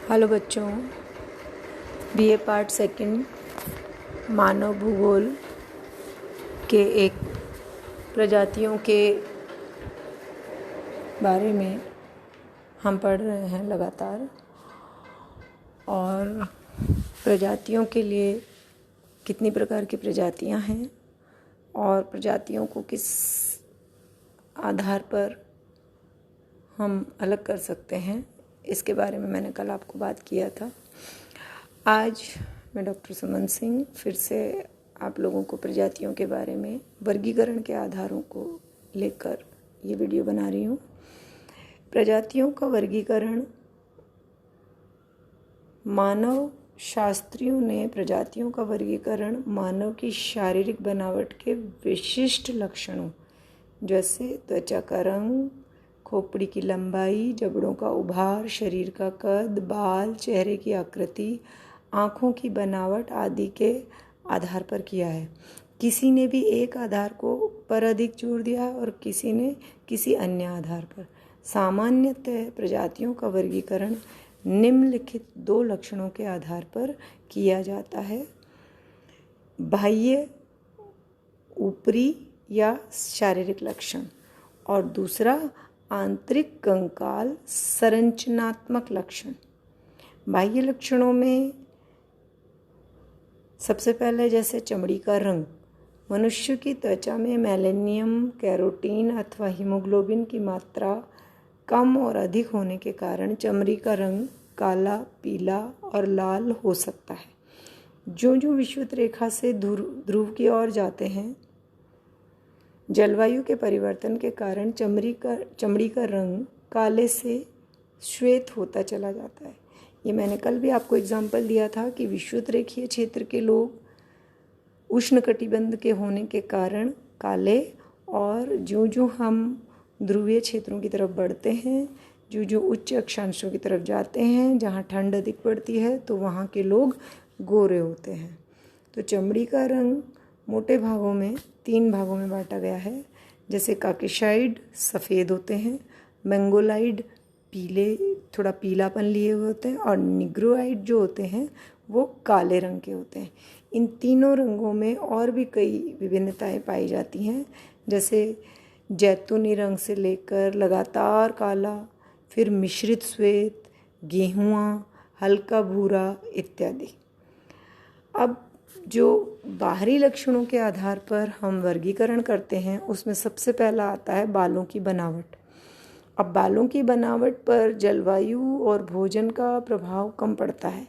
Hello बच्चों, BA part second मानव भूगोल के एक प्रजातियों के बारे में हम पढ़ रहे हैं लगातार। और प्रजातियों के लिए कितनी प्रकार की प्रजातियां हैं और प्रजातियों को किस आधार पर हम अलग कर सकते हैं, इसके बारे में मैंने कल आपको बात किया था। आज मैं डॉक्टर सुमन सिंह फिर से आप लोगों को प्रजातियों के बारे में वर्गीकरण के आधारों को लेकर ये वीडियो बना रही हूँ। प्रजातियों का वर्गीकरण मानव शास्त्रियों ने प्रजातियों का वर्गीकरण मानव की शारीरिक बनावट के विशिष्ट लक्षणों जैसे त्वचा का रंग, खोपड़ी की लंबाई, जबड़ों का उभार, शरीर का कद, बाल, चेहरे की आकृति, आँखों की बनावट आदि के आधार पर किया है। किसी ने भी एक आधार को पर अधिक जोर दिया है और किसी ने किसी अन्य आधार पर। सामान्यतः प्रजातियों का वर्गीकरण निम्नलिखित दो लक्षणों के आधार पर किया जाता है: बाह्य ऊपरी या शारीरिक लक्षण, और दूसरा आंतरिक कंकाल संरचनात्मक लक्षण। बाह्य लक्षणों में सबसे पहले जैसे चमड़ी का रंग। मनुष्य की त्वचा में मेलेनियम, कैरोटीन अथवा हीमोग्लोबिन की मात्रा कम और अधिक होने के कारण चमड़ी का रंग काला, पीला और लाल हो सकता है। जो विषुवत रेखा से ध्रुव की ओर जाते हैं, जलवायु के परिवर्तन के कारण चमड़ी का रंग काले से श्वेत होता चला जाता है। ये मैंने कल भी आपको एग्जाम्पल दिया था कि विषुवत रेखीय क्षेत्र के लोग उष्णकटिबंध के होने के कारण काले, और जो हम ध्रुवीय क्षेत्रों की तरफ बढ़ते हैं, जो उच्च अक्षांशों की तरफ जाते हैं, जहाँ ठंड अधिक पड़ती है, तो वहाँ के लोग गोरे होते हैं। तो चमड़ी का रंग मोटे भागों में 3 भागों में बांटा गया है। जैसे काकेशाइड सफ़ेद होते हैं, मंगोलाइड पीले, थोड़ा पीलापन लिए हुए होते हैं, और निग्रोइड जो होते हैं वो काले रंग के होते हैं। इन तीनों रंगों में और भी कई विभिन्नताएं पाई जाती हैं, जैसे जैतूनी रंग से लेकर लगातार काला, फिर मिश्रित श्वेत, गेहुआ, हल्का भूरा इत्यादि। अब जो बाहरी लक्षणों के आधार पर हम वर्गीकरण करते हैं, उसमें सबसे पहला आता है बालों की बनावट। अब बालों की बनावट पर जलवायु और भोजन का प्रभाव कम पड़ता है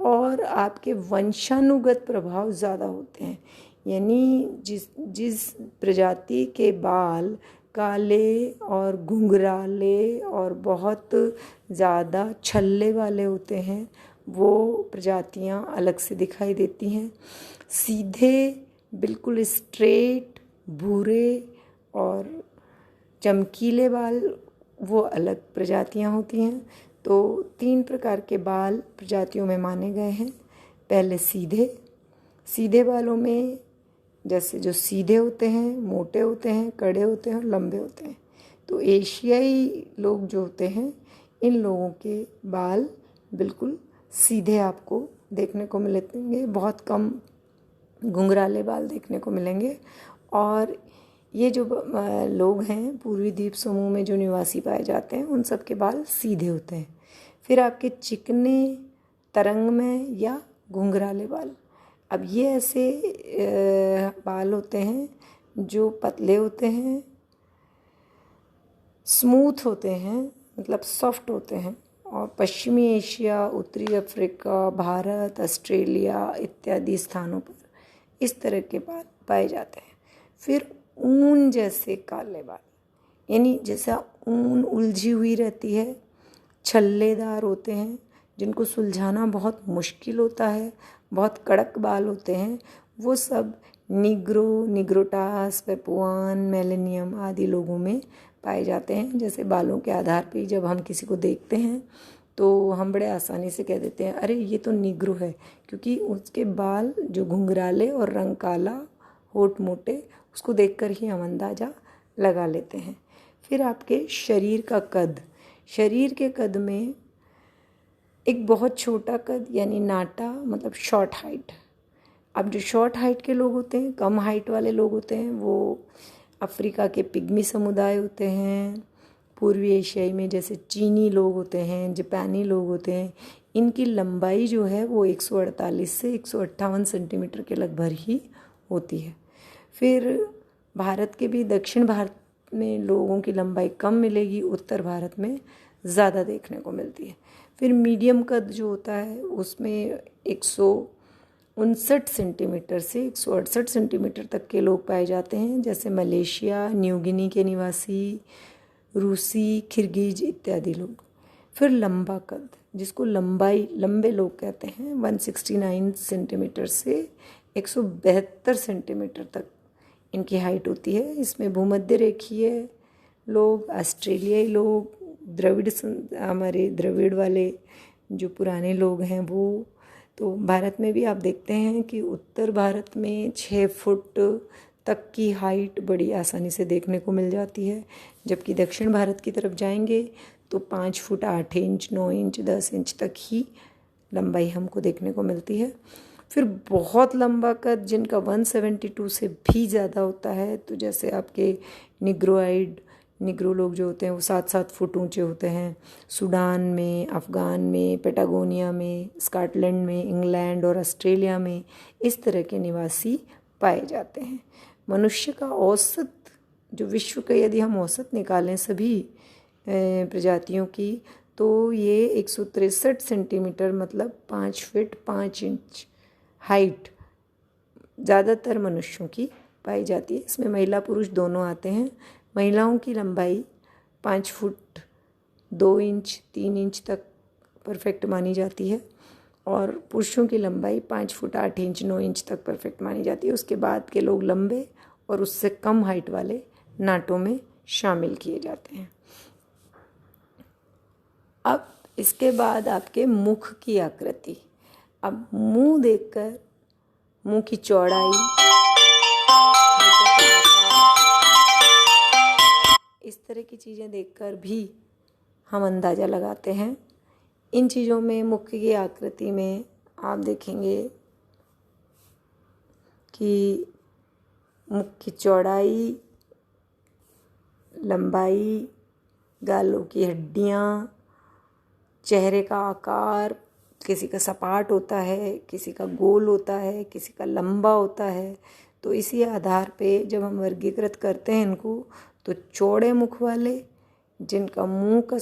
और आपके वंशानुगत प्रभाव ज़्यादा होते हैं। यानी जिस प्रजाति के बाल काले और घुंघराले और बहुत ज़्यादा छल्ले वाले होते हैं, वो प्रजातियां अलग से दिखाई देती हैं। सीधे बिल्कुल स्ट्रेट भूरे और चमकीले बाल वो अलग प्रजातियां होती हैं। तो 3 प्रकार के बाल प्रजातियों में माने गए हैं। पहले सीधे बालों में जैसे जो सीधे होते हैं, मोटे होते हैं, कड़े होते हैं और लंबे होते हैं। तो एशियाई लोग जो होते हैं, इन लोगों के बाल बिल्कुल सीधे आपको देखने को मिलेंगे, बहुत कम घुंघराले बाल देखने को मिलेंगे। और ये जो लोग हैं पूर्वी द्वीप समूह में जो निवासी पाए जाते हैं, उन सब के बाल सीधे होते हैं। फिर आपके चिकने, तरंग में या घुंघराले बाल। अब ये ऐसे बाल होते हैं जो पतले होते हैं, स्मूथ होते हैं, मतलब सॉफ्ट होते हैं, और पश्चिमी एशिया, उत्तरी अफ्रीका, भारत, ऑस्ट्रेलिया इत्यादि स्थानों पर इस तरह के बाल पाए जाते हैं। फिर ऊन जैसे काले बाल, यानी जैसा ऊन उलझी हुई रहती है, छल्लेदार होते हैं, जिनको सुलझाना बहुत मुश्किल होता है, बहुत कड़क बाल होते हैं, वो सब निग्रोटास, पेपुआन, मेलेनियम आदि लोगों में पाए जाते हैं। जैसे बालों के आधार पर जब हम किसी को देखते हैं तो हम बड़े आसानी से कह देते हैं, अरे ये तो निग्रो है, क्योंकि उसके बाल जो घुंघराले और रंग काला, होठ मोटे, उसको देखकर ही हम अंदाज़ा लगा लेते हैं। फिर आपके शरीर का कद। शरीर के कद में एक बहुत छोटा कद यानी नाटा मतलब शॉर्ट हाइट। अब जो शॉर्ट हाइट के लोग होते हैं, कम हाइट वाले लोग होते हैं, वो अफ्रीका के पिग्मी समुदाय होते हैं, पूर्वी एशियाई में जैसे चीनी लोग होते हैं, जापानी लोग होते हैं। इनकी लंबाई जो है वो 148 से 158 सेंटीमीटर के लगभग ही होती है। फिर भारत के भी दक्षिण भारत में लोगों की लंबाई कम मिलेगी, उत्तर भारत में ज़्यादा देखने को मिलती है। फिर मीडियम कद जो होता है उसमें 159 सेंटीमीटर से 168 सेंटीमीटर तक के लोग पाए जाते हैं, जैसे मलेशिया, न्यू गिनी के निवासी, रूसी, किर्गिज इत्यादि लोग। फिर लंबा कद, जिसको लंबे लोग कहते हैं, 169 सेंटीमीटर से 172 सेंटीमीटर तक इनकी हाइट होती है। इसमें भूमध्य रेखीय लोग, ऑस्ट्रेलियाई लोग, हमारे द्रविड़ वाले जो पुराने लोग हैं वो। तो भारत में भी आप देखते हैं कि उत्तर भारत में 6 फुट तक की हाइट बड़ी आसानी से देखने को मिल जाती है, जबकि दक्षिण भारत की तरफ जाएंगे तो 5 फुट 8 इंच, 9 इंच, 10 इंच तक ही लंबाई हमको देखने को मिलती है। फिर बहुत लंबा कद जिनका 172 से भी ज़्यादा होता है, तो जैसे आपके निग्रो लोग जो होते हैं वो 7-7 फुट ऊंचे होते हैं। सूडान में, अफ़गान में, पेटागोनिया में, स्कॉटलैंड में, इंग्लैंड और ऑस्ट्रेलिया में इस तरह के निवासी पाए जाते हैं। मनुष्य का औसत, जो विश्व का यदि हम औसत निकालें सभी प्रजातियों की, तो ये 163 सेंटीमीटर मतलब 5 फीट 5 इंच हाइट ज़्यादातर मनुष्यों की पाई जाती है। इसमें महिला पुरुष दोनों आते हैं। महिलाओं की लंबाई 5 फुट 2 इंच 3 इंच तक परफेक्ट मानी जाती है, और पुरुषों की लंबाई 5 फुट 8 इंच 9 इंच तक परफेक्ट मानी जाती है। उसके बाद के लोग लंबे और उससे कम हाइट वाले नाटों में शामिल किए जाते हैं। अब इसके बाद आपके मुख की आकृति। अब मुंह देखकर, मुंह की चौड़ाई, इस तरह की चीज़ें देखकर भी हम अंदाज़ा लगाते हैं। इन चीज़ों में, मुख की आकृति में आप देखेंगे कि मुख की चौड़ाई, लंबाई, गालों की हड्डियाँ, चेहरे का आकार, किसी का सपाट होता है, किसी का गोल होता है, किसी का लंबा होता है। तो इसी आधार पे जब हम वर्गीकृत करते हैं इनको, तो चौड़े मुख वाले जिनका मुंह का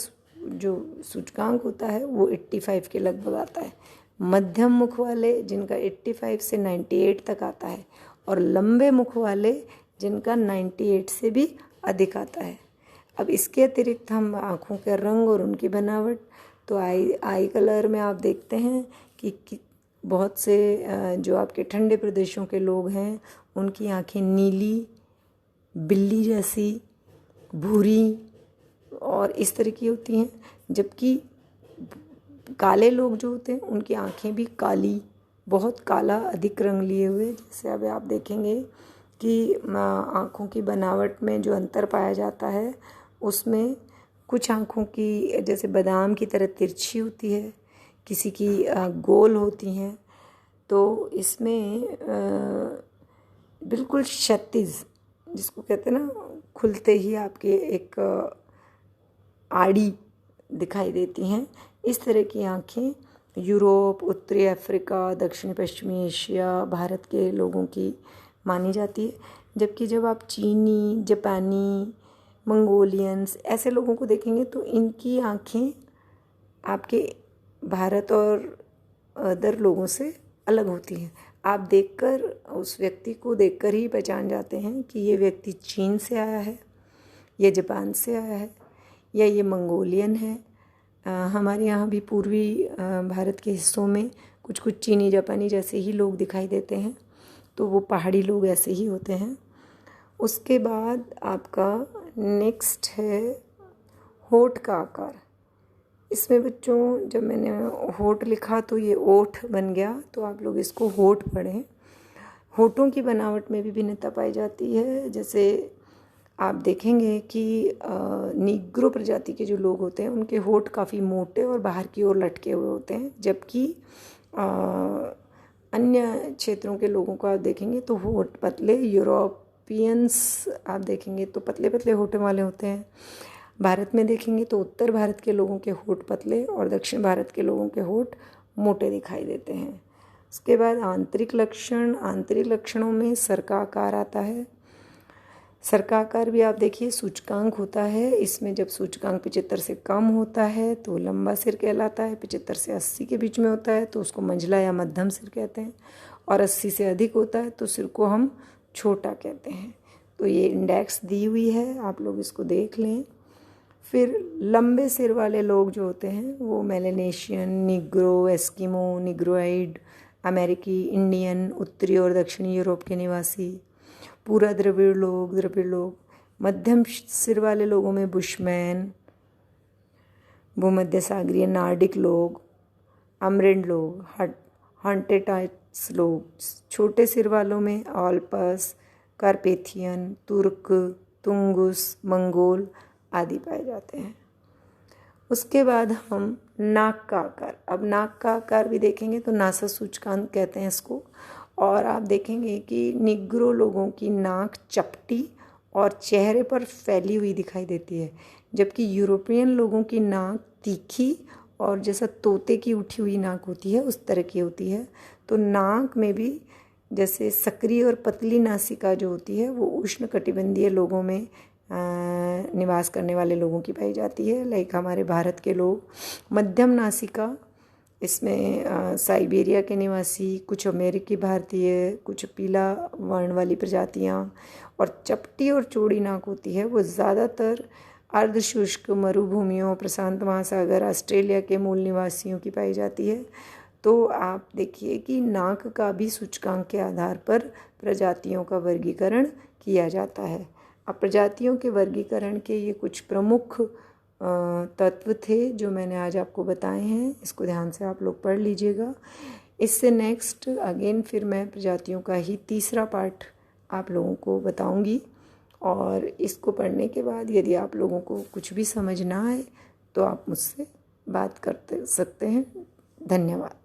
जो सूचकांक होता है वो 85 के लगभग आता है, मध्यम मुख वाले जिनका 85 से 98 तक आता है, और लंबे मुख वाले जिनका 98 से भी अधिक आता है। अब इसके अतिरिक्त हम आँखों के रंग और उनकी बनावट, तो आई कलर में आप देखते हैं कि बहुत से जो आपके ठंडे प्रदेशों के लोग हैं उनकी आँखें नीली, बिल्ली जैसी, भूरी और इस तरह की होती हैं, जबकि काले लोग जो होते हैं उनकी आँखें भी काली, बहुत काला अधिक रंग लिए हुए। जैसे अब आप देखेंगे कि आँखों की बनावट में जो अंतर पाया जाता है, उसमें कुछ आँखों की जैसे बादाम की तरह तिरछी होती है, किसी की गोल होती हैं। तो इसमें बिल्कुल क्षैतिज, जिसको कहते हैं ना, खुलते ही आपके एक आड़ी दिखाई देती हैं, इस तरह की आँखें यूरोप, उत्तरी अफ्रीका, दक्षिण पश्चिमी एशिया, भारत के लोगों की मानी जाती है। जबकि जब आप चीनी, जापानी, मंगोलियंस ऐसे लोगों को देखेंगे तो इनकी आँखें आपके भारत और अदर लोगों से अलग होती हैं। आप देखकर, उस व्यक्ति को देखकर ही पहचान जाते हैं कि ये व्यक्ति चीन से आया है, या जापान से आया है, या ये मंगोलियन है। हमारे यहाँ भी पूर्वी भारत के हिस्सों में कुछ कुछ चीनी जापानी जैसे ही लोग दिखाई देते हैं, तो वो पहाड़ी लोग ऐसे ही होते हैं। उसके बाद आपका नेक्स्ट है होठ का आकार। इसमें बच्चों जब मैंने होठ लिखा तो ये ओठ बन गया, तो आप लोग इसको होठ पढ़ें। होठों की बनावट में भी भिन्नता पाई जाती है। जैसे आप देखेंगे कि नीग्रो प्रजाति के जो लोग होते हैं उनके होंठ काफ़ी मोटे और बाहर की ओर लटके हुए होते हैं, जबकि अन्य क्षेत्रों के लोगों को आप देखेंगे तो होंठ पतले, यूरोपियंस आप देखेंगे तो पतले पतले होंठ वाले होते हैं। भारत में देखेंगे तो उत्तर भारत के लोगों के होंठ पतले और दक्षिण भारत के लोगों के होंठ मोटे दिखाई देते हैं। उसके बाद आंतरिक लक्षणों में सर का आकार आता है। सर का आकार भी आप देखिए सूचकांक होता है, इसमें जब सूचकांक 75 से कम होता है तो लंबा सिर कहलाता है, 75 से 80 के बीच में होता है तो उसको मंझला या मध्यम सिर कहते हैं, और 80 से अधिक होता है तो सिर को हम छोटा कहते हैं। तो ये इंडेक्स दी हुई है, आप लोग इसको देख लें। फिर लंबे सिर वाले लोग जो होते हैं वो मेलेनेशियन, निग्रो, एस्किमो, निग्रोइड, अमेरिकी, इंडियन, उत्तरी और दक्षिणी यूरोप के निवासी, पूरा द्रविड़ लोग, मध्यम सिर वाले लोगों में बुशमैन, भूमध्य सागरीय नार्डिक लोग, अमरेंड लोग, हंटेटाइट्स लोग, छोटे सिर वालों में ऑल्पस, कार्पेथियन, तुर्क, तुंगुस, मंगोल आदि पाए जाते हैं। उसके बाद हम नाक का आकार, अब नाक का आकार भी देखेंगे तो नासा सूचकांक कहते हैं इसको, और आप देखेंगे कि निग्रो लोगों की नाक चपटी और चेहरे पर फैली हुई दिखाई देती है, जबकि यूरोपियन लोगों की नाक तीखी और जैसा तोते की उठी हुई नाक होती है उस तरह की होती है। तो नाक में भी जैसे सक्रिय और पतली नासिका जो होती है वो उष्णकटिबंधीय लोगों में निवास करने वाले लोगों की पाई जाती है, लाइक हमारे भारत के लोग। मध्यम नासिका, इसमें साइबेरिया के निवासी, कुछ अमेरिकी भारतीय, कुछ पीला वर्ण वाली प्रजातियाँ, और चपटी और चौड़ी नाक होती है वो ज़्यादातर अर्धशुष्क मरुभूमियों, प्रशांत महासागर, ऑस्ट्रेलिया के मूल निवासियों की पाई जाती है। तो आप देखिए कि नाक का भी सूचकांक के आधार पर प्रजातियों का वर्गीकरण किया जाता है। अब प्रजातियों के वर्गीकरण के ये कुछ प्रमुख तत्व थे जो मैंने आज आपको बताए हैं, इसको ध्यान से आप लोग पढ़ लीजिएगा। इससे नेक्स्ट अगेन फिर मैं प्रजातियों का ही तीसरा पार्ट आप लोगों को बताऊंगी, और इसको पढ़ने के बाद यदि आप लोगों को कुछ भी समझ ना आए तो आप मुझसे बात करते सकते हैं। धन्यवाद।